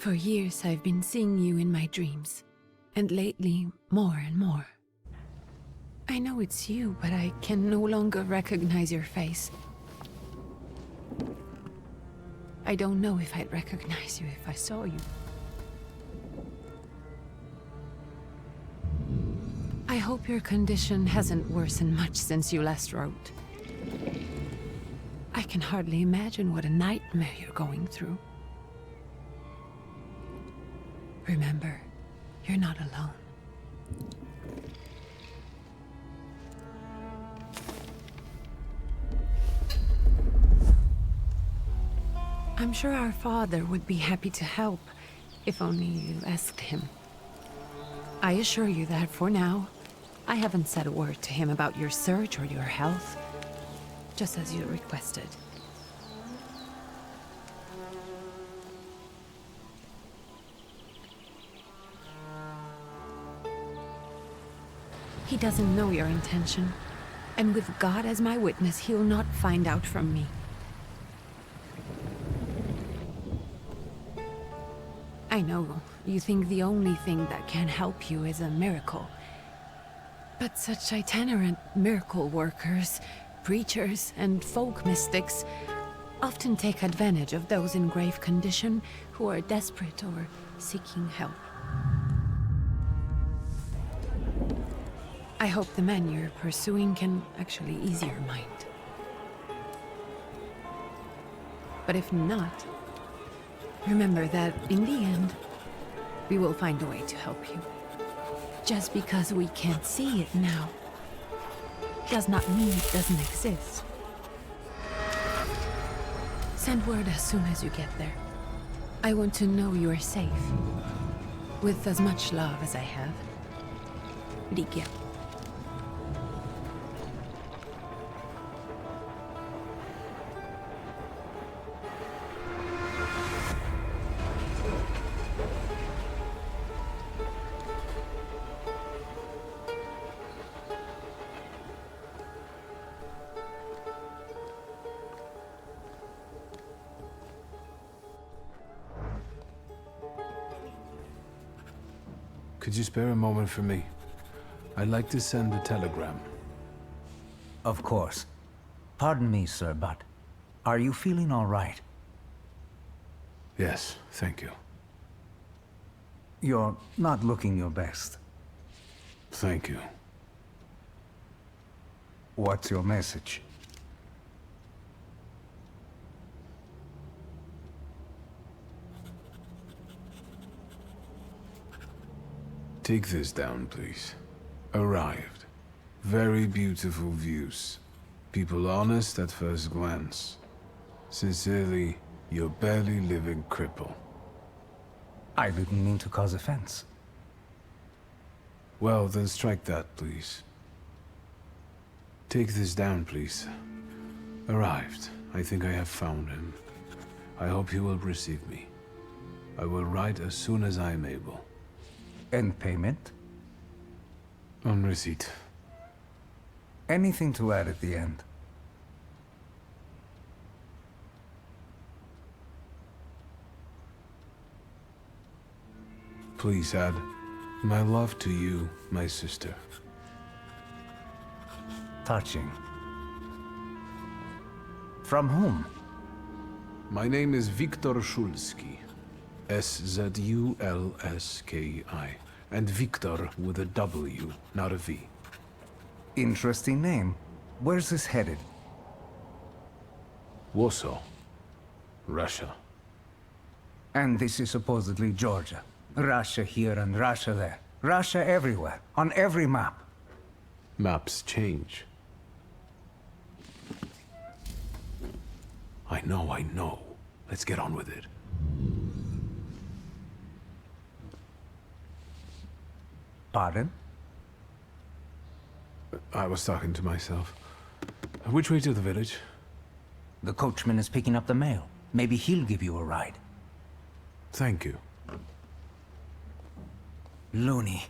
For years I've been seeing you in my dreams, and lately more and more. I know it's you, but I can no longer recognize your face. I don't know if I'd recognize you if I saw you. I hope your condition hasn't worsened much since you last wrote. I can hardly imagine what a nightmare you're going through. Remember, you're not alone. I'm sure our father would be happy to help, if only you asked him. I assure you that for now, I haven't said a word to him about your search or your health, just as you requested. He doesn't know your intention, and with God as my witness, he'll not find out from me. I know you think the only thing that can help you is a miracle. But such itinerant miracle workers, preachers, and folk mystics often take advantage of those in grave condition who are desperate or seeking help. I hope the man you're pursuing can actually ease your mind. But if not, remember that in the end, we will find a way to help you. Just because we can't see it now does not mean it doesn't exist. Send word as soon as you get there. I want to know you are safe. With as much love as I have. Ligia. Could you spare a moment for me? I'd like to send a telegram. Of course. Pardon me, sir, but are you feeling all right? Yes, thank you. You're not looking your best. Thank you. What's your message? Take this down, please. Arrived. Very beautiful views. People honest at first glance. Sincerely, your barely living cripple. I didn't mean to cause offense. Well, then strike that, please. Take this down, please. Arrived. I think I have found him. I hope he will receive me. I will write as soon as I am able. And payment? On receipt. Anything to add at the end? Please add, my love to you, my sister. Touching. From whom? My name is Viktor Szulski. S-Z-U-L-S-K-I. And Victor with a W, not a V. Interesting name. Where's this headed? Warsaw. Russia. And this is supposedly Georgia. Russia here and Russia there. Russia everywhere. On every map. Maps change. I know. Let's get on with it. Pardon? I was talking to myself. Which way to the village? The coachman is picking up the mail. Maybe he'll give you a ride. Thank you. Loony.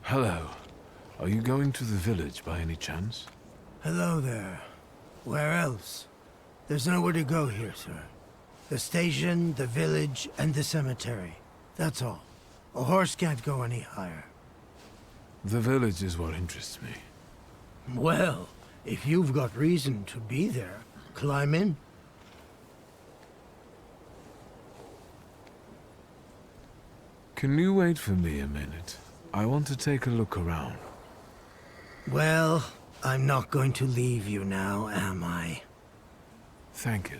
Hello. Are you going to the village by any chance? Hello there. Where else? There's nowhere to go here, sir. The station, the village, and the cemetery. That's all. A horse can't go any higher. The village is what interests me. Well, if you've got reason to be there, climb in. Can you wait for me a minute? I want to take a look around. Well, I'm not going to leave you now, am I? Thank you.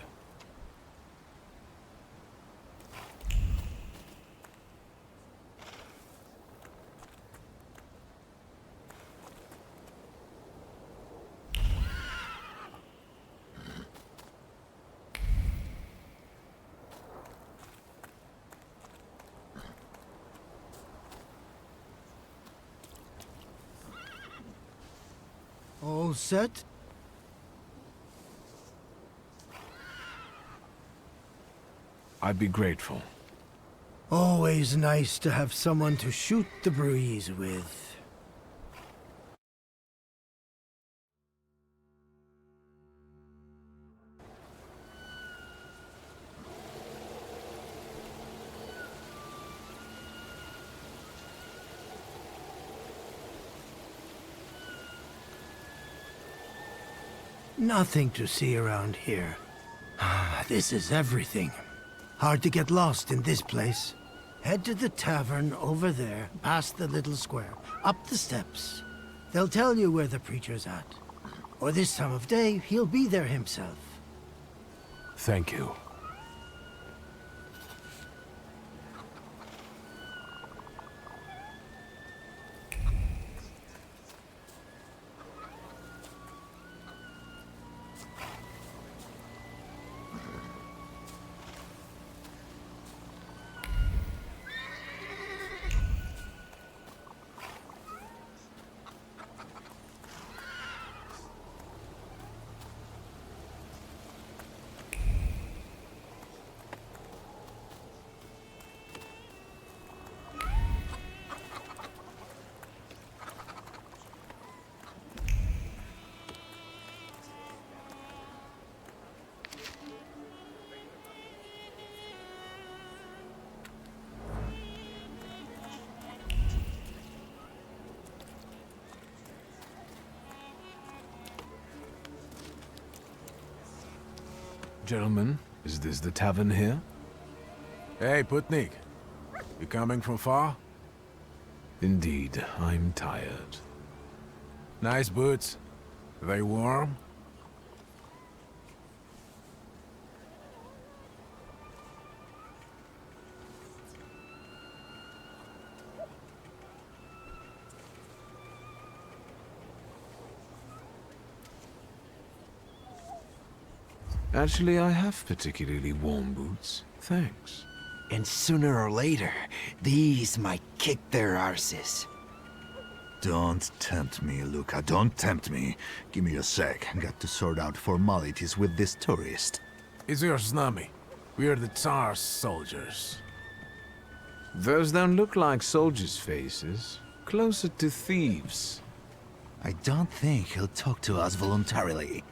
All set? I'd be grateful. Always nice to have someone to shoot the breeze with. Nothing to see around here. This is everything. Hard to get lost in this place. Head to the tavern over there, past the little square, up the steps. They'll tell you where the preacher's at. Or this time of day, he'll be there himself. Thank you. Gentlemen, is this the tavern here? Hey, Putnik. You coming from far? Indeed, I'm tired. Nice boots. They warm? Actually, I have particularly warm boots. Thanks. And sooner or later, these might kick their arses. Don't tempt me, Luca. Don't tempt me. Give me a sec. Got to sort out formalities with this tourist. It's your snummy. We are the Tsar's soldiers. Those don't look like soldiers' faces. Closer to thieves. I don't think he'll talk to us voluntarily.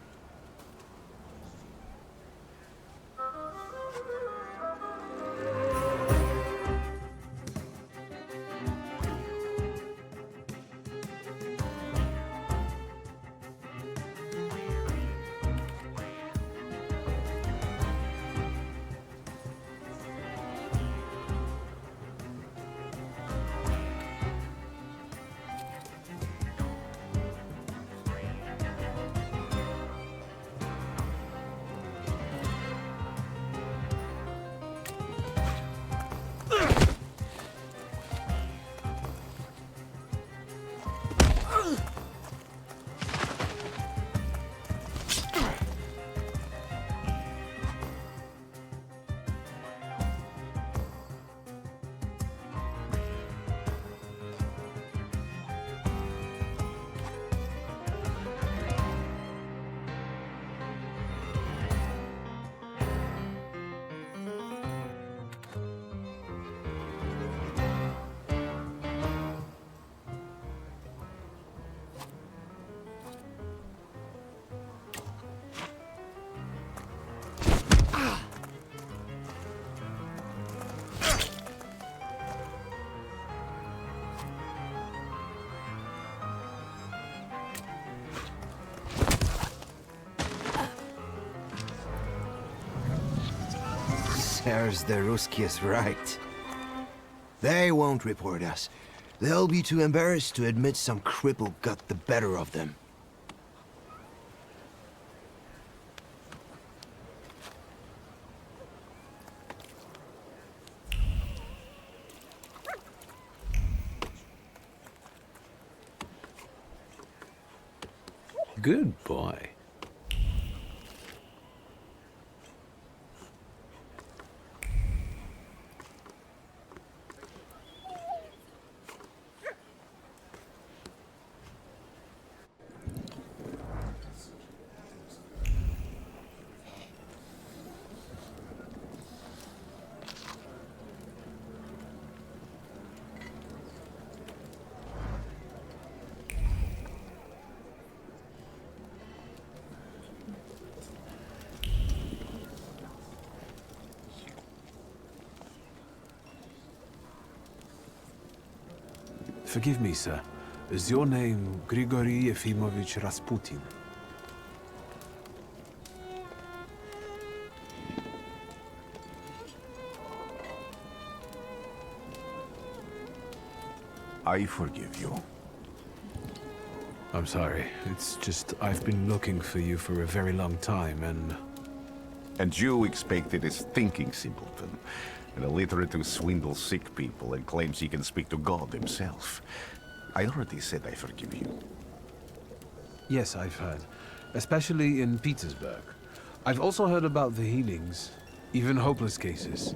There's the Ruskies right. They won't report us. They'll be too embarrassed to admit some cripple got the better of them. Good boy. Forgive me, sir. Is your name Grigory Yefimovich Rasputin? I forgive you. I'm sorry. It's just I've been looking for you for a very long time, and... And you expected a thinking simpleton, an illiterate who swindles sick people and claims he can speak to God himself. I already said I forgive you. Yes, I've heard. Especially in Petersburg. I've also heard about the healings, even hopeless cases.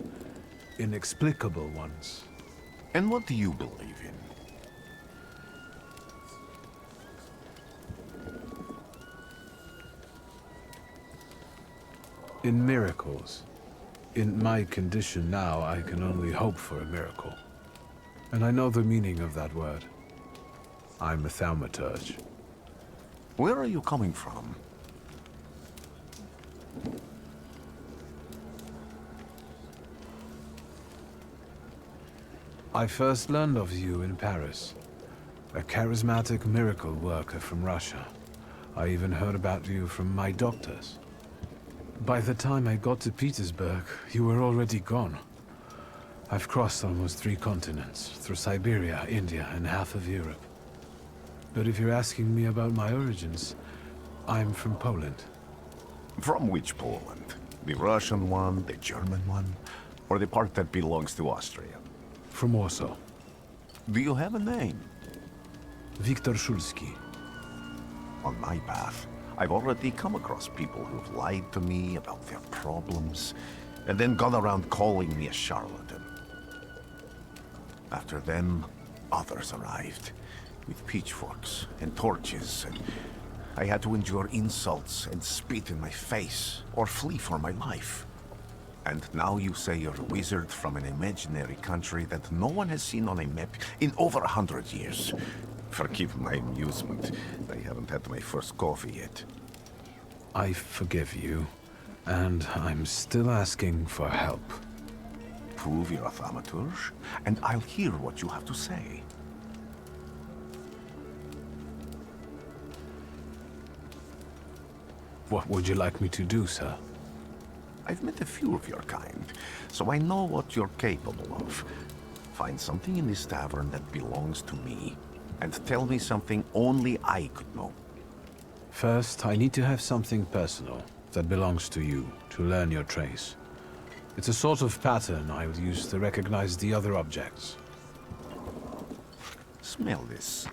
Inexplicable ones. And what do you believe in? In miracles. In my condition now, I can only hope for a miracle. And I know the meaning of that word. I'm a Thaumaturge. Where are you coming from? I first learned of you in Paris. A charismatic miracle worker from Russia. I even heard about you from my doctors. By the time I got to Petersburg, you were already gone. I've crossed almost 3 continents, through Siberia, India, and half of Europe. But if you're asking me about my origins, I'm from Poland. From which Poland? The Russian one, the German one, or the part that belongs to Austria? From Warsaw. Do you have a name? Viktor Szulski. On my path, I've already come across people who've lied to me about their problems, and then gone around calling me a charlatan. After them, others arrived, with pitchforks and torches, and I had to endure insults and spit in my face, or flee for my life. And now you say you're a wizard from an imaginary country that no one has seen on a map in over 100 years. Forgive my amusement. I haven't had my first coffee yet. I forgive you, and I'm still asking for help. Prove you're a Thaumaturge, and I'll hear what you have to say. What would you like me to do, sir? I've met a few of your kind, so I know what you're capable of. Find something in this tavern that belongs to me, and tell me something only I could know. First, I need to have something personal that belongs to you to learn your trace. It's a sort of pattern I'll use to recognize the other objects. Smell this.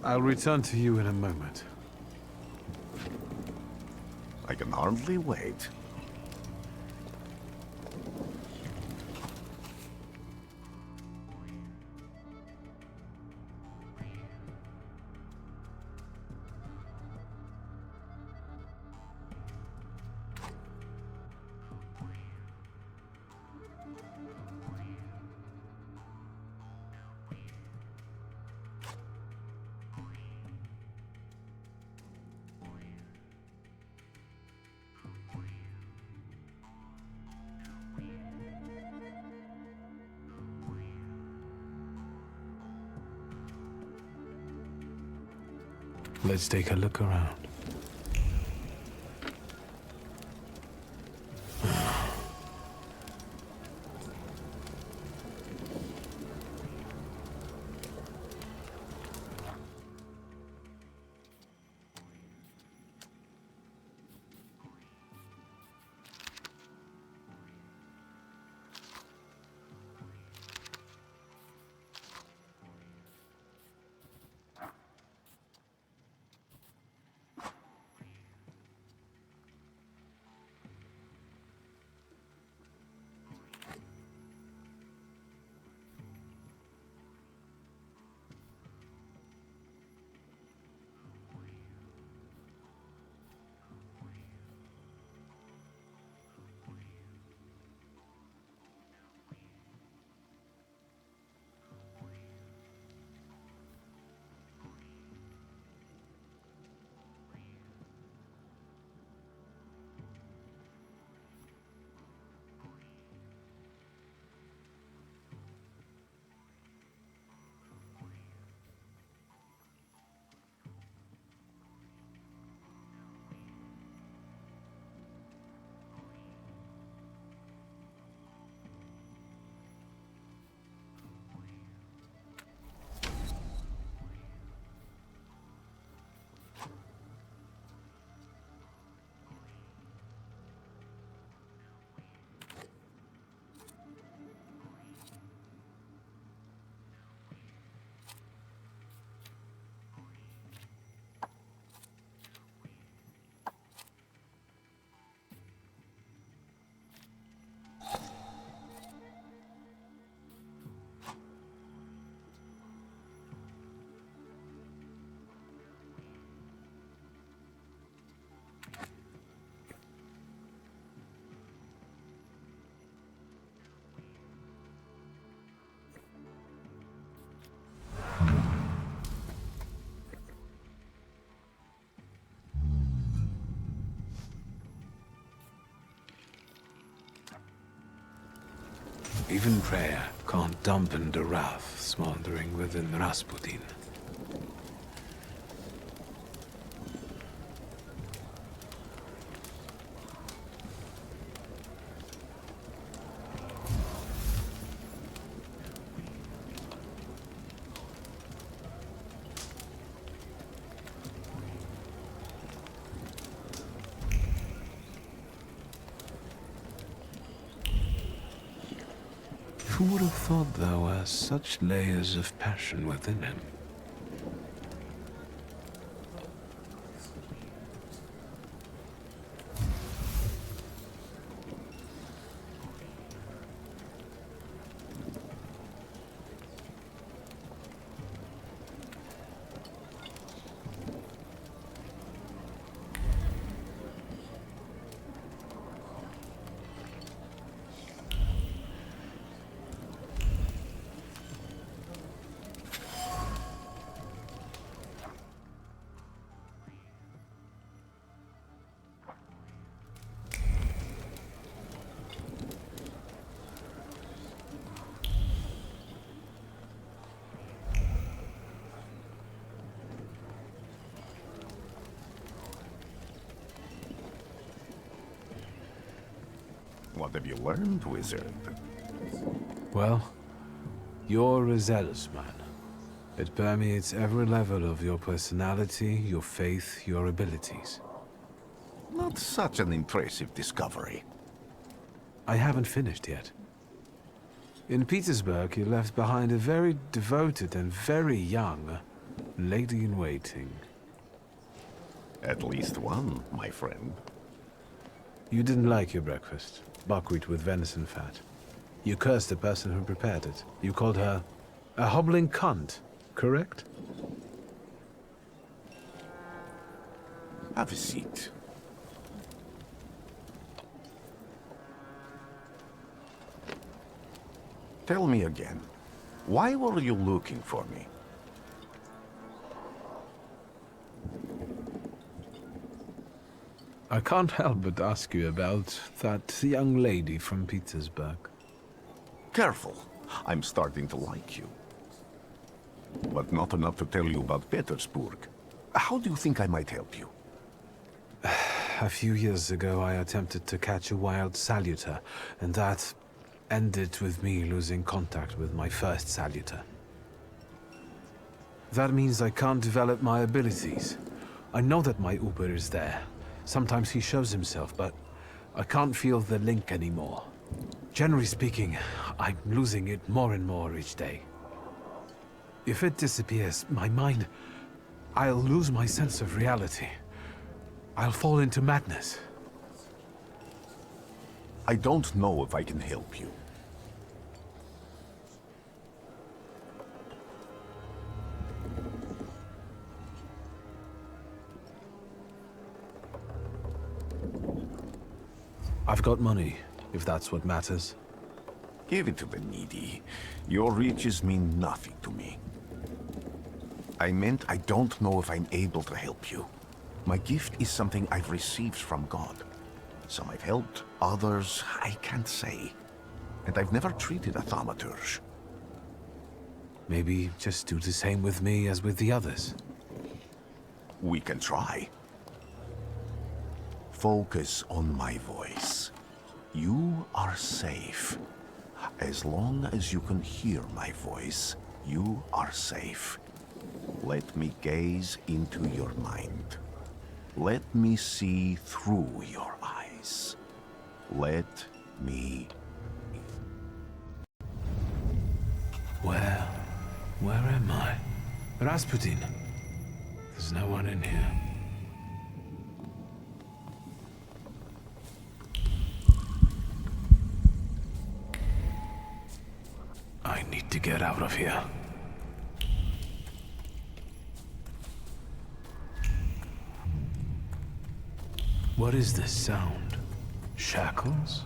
I'll return to you in a moment. I can hardly wait. Let's take a look around. Even prayer can't dampen the wrath smoldering within Rasputin. Who would have thought there were such layers of passion within him? What have you learned, wizard? Well, you're a zealous man. It permeates every level of your personality, your faith, your abilities. Not such an impressive discovery. I haven't finished yet. In Petersburg, you left behind a very devoted and very young lady-in-waiting. At least one, my friend. You didn't like your breakfast. Buckwheat with venison fat. You cursed the person who prepared it. You called her a hobbling cunt, correct? Have a seat. Tell me again, why were you looking for me? I can't help but ask you about that young lady from Petersburg. Careful, I'm starting to like you. But not enough to tell you about Petersburg. How do you think I might help you? A few years ago, I attempted to catch a wild saluter, and that ended with me losing contact with my first saluter. That means I can't develop my abilities. I know that my Uber is there. Sometimes he shows himself, but I can't feel the link anymore. Generally speaking, I'm losing it more and more each day. If it disappears, my mind... I'll lose my sense of reality. I'll fall into madness. I don't know if I can help you. I've got money, if that's what matters. Give it to the needy. Your riches mean nothing to me. I meant I don't know if I'm able to help you. My gift is something I've received from God. Some I've helped, others I can't say. And I've never treated a Thaumaturge. Maybe just do the same with me as with the others. We can try. Focus on my voice. You are safe. As long as you can hear my voice, you are safe. Let me gaze into your mind. Let me see through your eyes. Let me... Where am I? Rasputin. There's no one in here. I need to get out of here. What is this sound? Shackles?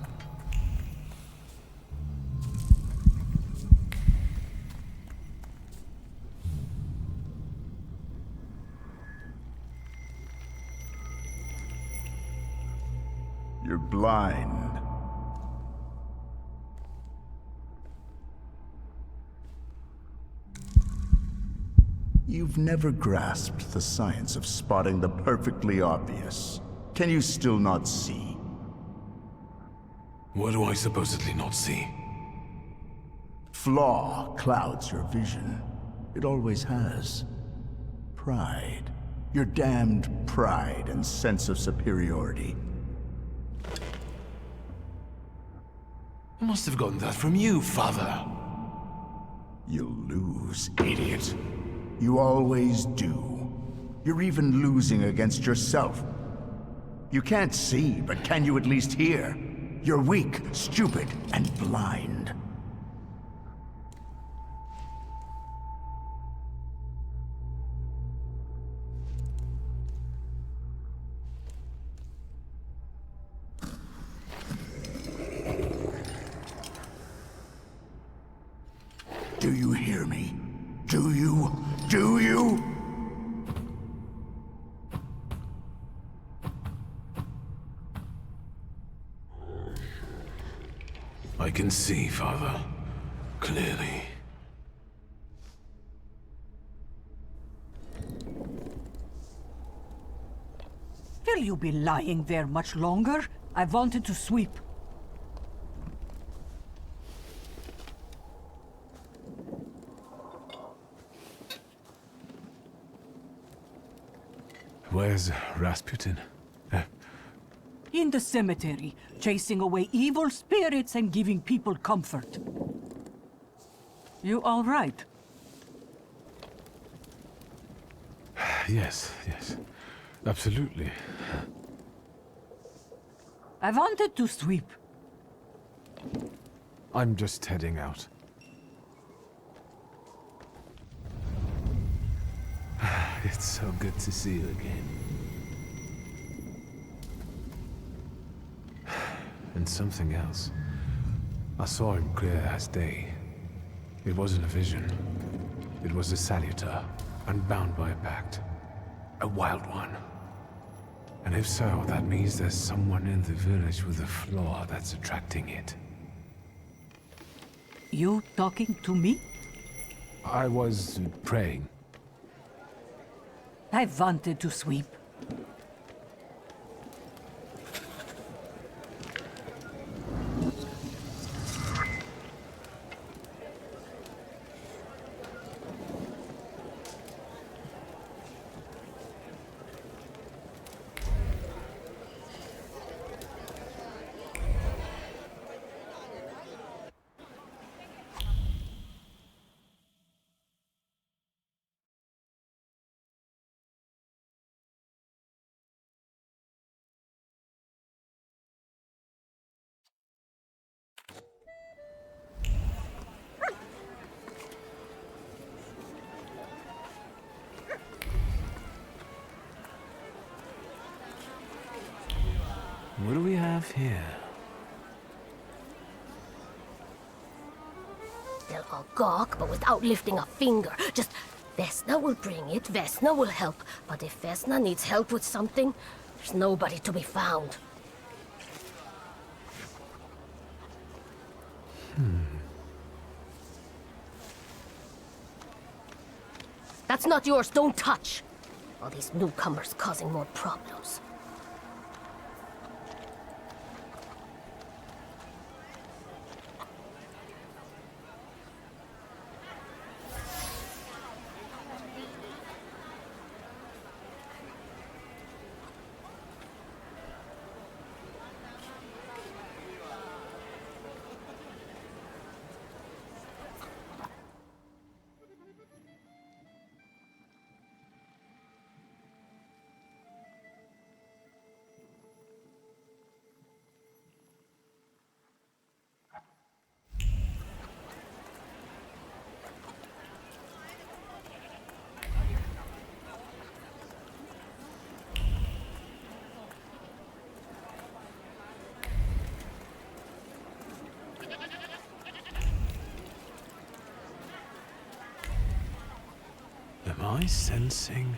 You're blind. You've never grasped the science of spotting the perfectly obvious. Can you still not see? What do I supposedly not see? Flaw clouds your vision. It always has. Pride. Your damned pride and sense of superiority. I must have gotten that from you, Father. You'll lose, idiot. You always do. You're even losing against yourself. You can't see, but can you at least hear? You're weak, stupid, and blind. Do you hear me? Do you? Do you? I can see, Father. Clearly. Will you be lying there much longer? I wanted to sweep. Where's Rasputin? In the cemetery, chasing away evil spirits and giving people comfort. You all right? Yes. Absolutely. I wanted to sweep. I'm just heading out. It's so good to see you again. And something else. I saw him clear as day. It wasn't a vision. It was a saluter, unbound by a pact. A wild one. And if so, that means there's someone in the village with a flaw that's attracting it. You talking to me? I was praying. I wanted to sweep. What do we have here? They'll all gawk, but without lifting a finger. Just, Vesna will bring it, Vesna will help. But if Vesna needs help with something, there's nobody to be found. That's not yours, don't touch! All these newcomers causing more problems. Am I sensing?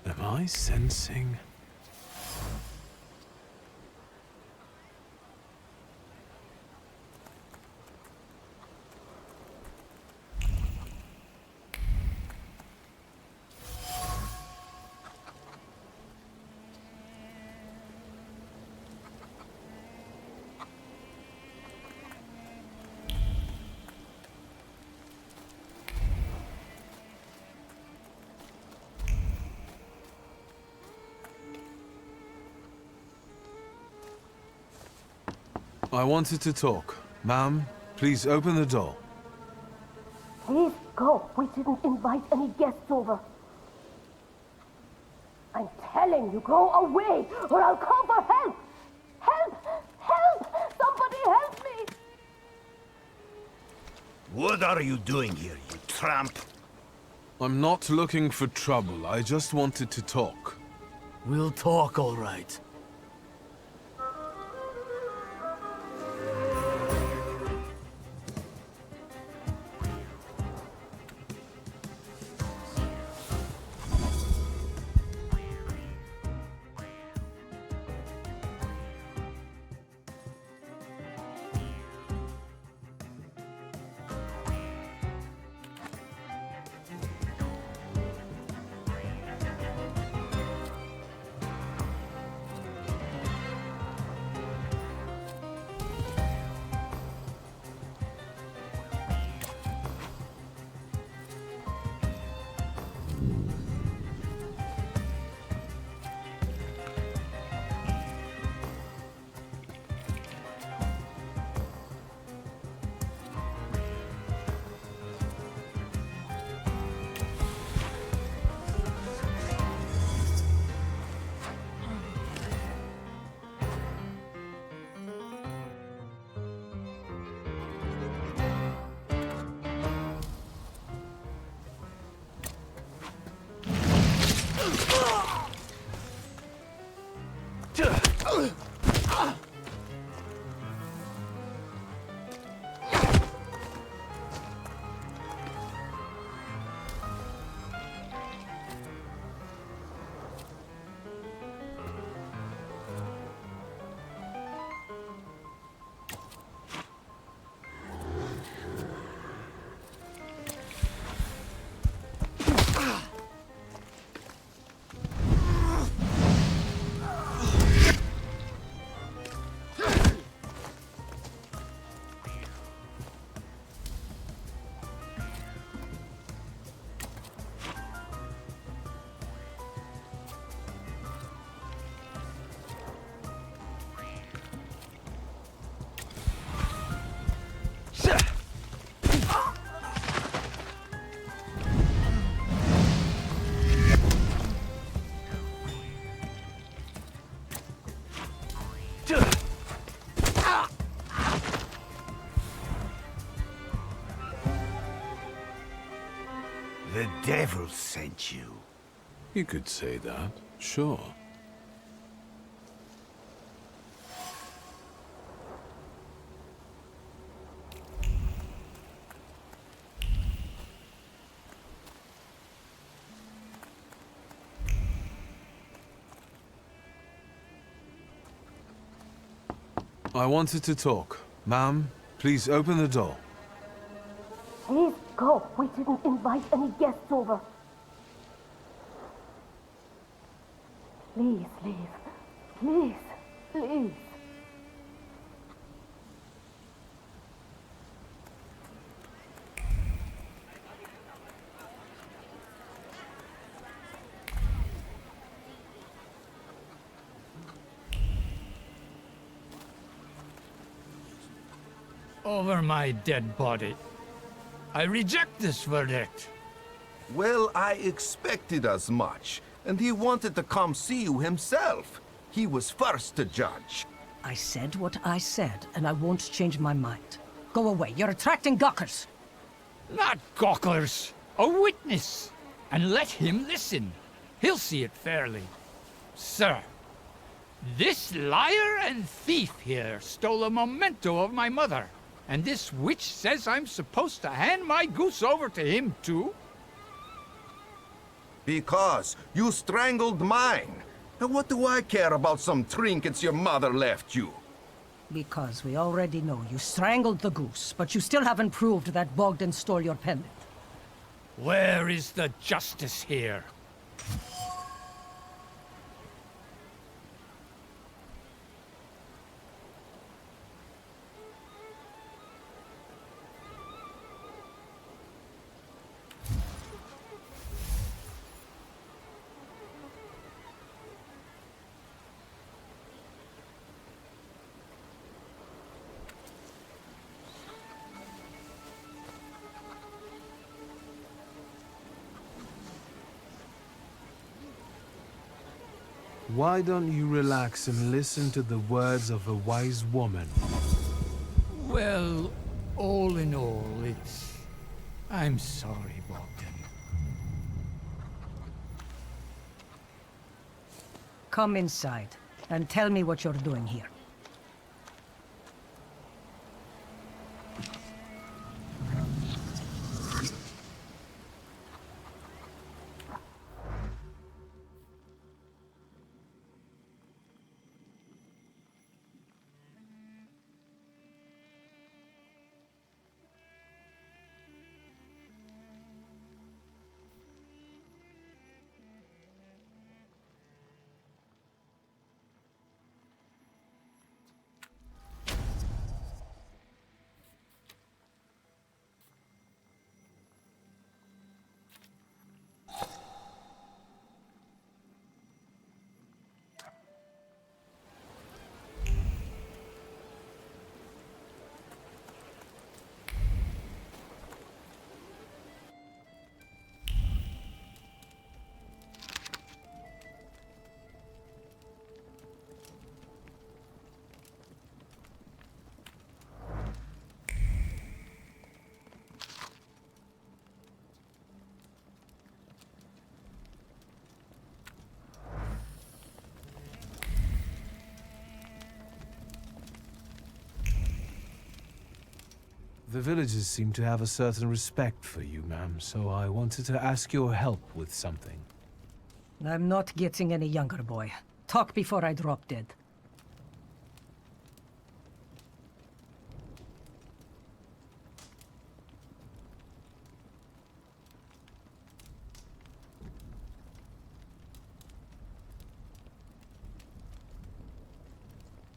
Am I sensing? I wanted to talk. Ma'am, please open the door. Please go. We didn't invite any guests over. I'm telling you, go away, or I'll call for help! Help! Help! Somebody help me! What are you doing here, you tramp? I'm not looking for trouble. I just wanted to talk. We'll talk, all right. The devil sent you. You could say that, sure. I wanted to talk. Ma'am, please open the door. Please go. We didn't invite any guests over. Please leave. Please, please. Over my dead body. I reject this verdict. Well, I expected as much, and he wanted to come see you himself. He was first to judge. I said what I said, and I won't change my mind. Go away. You're attracting gawkers. Not gawkers. A witness. And let him listen. He'll see it fairly. Sir, this liar and thief here stole a memento of my mother. And this witch says I'm supposed to hand my goose over to him too? Because you strangled mine. And what do I care about some trinkets your mother left you? Because we already know you strangled the goose, but you still haven't proved that Bogdan stole your pendant. Where is the justice here? Why don't you relax and listen to the words of a wise woman? Well, all in all, I'm sorry, Bogdan. Come inside, and tell me what you're doing here. The villagers seem to have a certain respect for you, ma'am, so I wanted to ask your help with something. I'm not getting any younger, boy. Talk before I drop dead.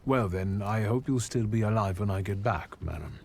Well then, I hope you'll still be alive when I get back, madam.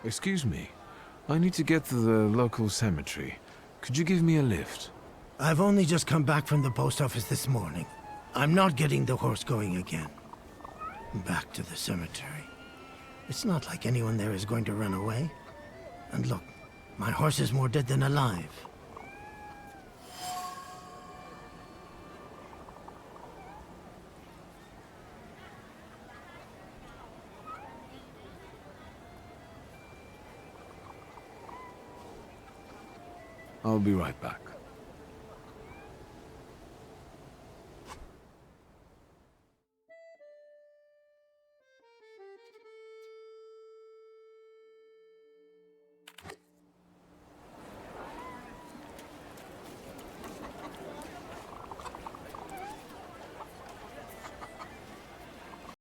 Excuse me. I need to get to the local cemetery. Could you give me a lift? I've only just come back from the post office this morning. I'm not getting the horse going again. Back to the cemetery. It's not like anyone there is going to run away. And look, my horse is more dead than alive. I'll be right back.